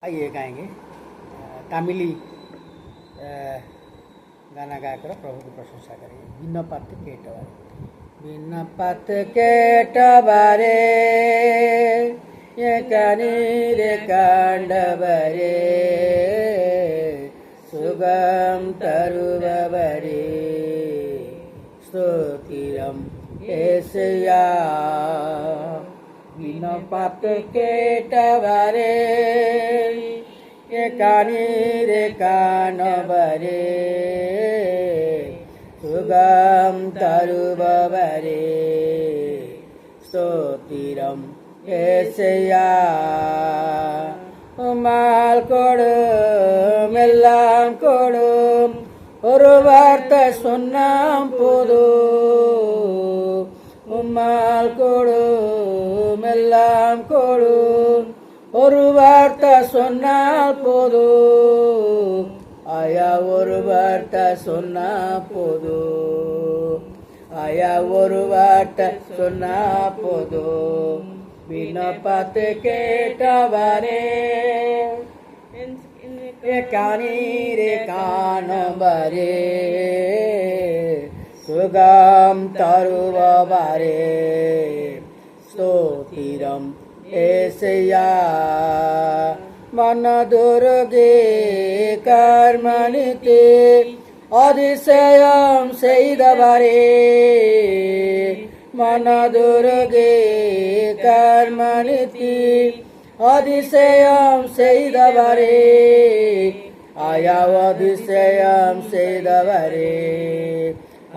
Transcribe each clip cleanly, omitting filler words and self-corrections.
आइए गाएंगे तामिली गाना गाकर प्रभु की प्रशंसा करेंगे। विनपत केटवारे विनपत केटवारे ये कनीरे कांडवरे सुगम तरुवरे स्तोत्रम येसुया विनपत केटवारे ये कानीरे कानवरे सुगम तरुवरे स्तोत्रम येसुया उमाल कोडुम एल्लाम कोडुम ஒரு வார்த்தை சொன்னாம் போதும் உம்மால் கொடும் எல்லாம் கொடும் ஒரு வார்த்தை சொன்னால் போதும் ஆயா ஒரு வார்த்தை சொன்னா போதும் ஆயா ஒரு வார்த்தை சொன்னா போதும் விண்ணப்பத்து கேட்டவரே कानीरे कानबरे सुगम तरुवरे स्तोत्रम येसुया मन दुर्गे कर्मणिते அதிசயம் செய்தவரே मन दुर्गे कर्मणिते அதிசயம் செய்தவரே ஆயா அதிசயம் செய்தவரே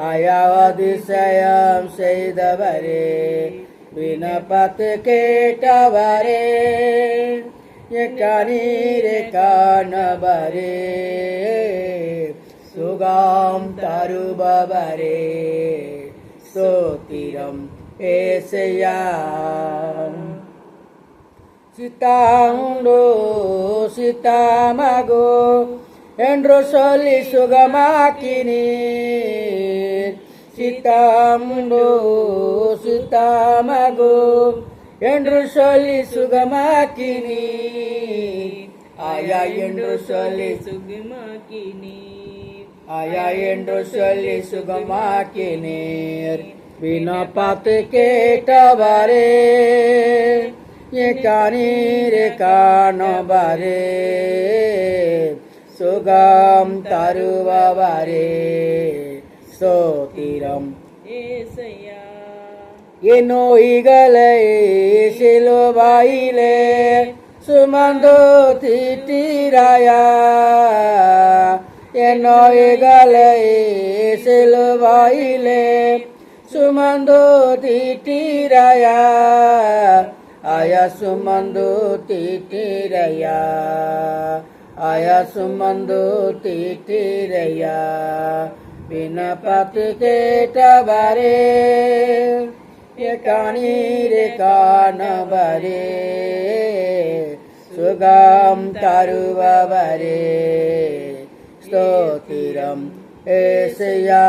ஆயா அதிசயம் செய்தவரே விண்ணப்பத்து கேட்டவரே கண்ணீரை காணவரே சுகம் தருபவரே ஸ்தோத்திரம் ஏசையா சித்தாமுண்டோ சித்தாமகோ என்று சொல்லி சுகமாக்கினீர் சித்தாமுண்டோ சித்தாமகோ என்று சொல்லி சுகமாக்கினீர் ஆயா என்று சொல்லி சுகமாக்கினீர் ஆயா என்று சொல்லி சுகமாக்கினீர் விண்ணப்பத்து கேட்டவரே ये कानीरे कानबरे सुगम तरुवरे स्तोत्रम येसुया ये नोइगले सिलुवाइले सुमंदो तितिराया ये नोइगले सिलुवाइले सुमंदो तितिराया आया सुमंदो तितिरया आया सुमंदो तितिरया विनपत केटवरे ये कानीरे कानबरे सुगम तरुवरे स्तोत्रम येसुया।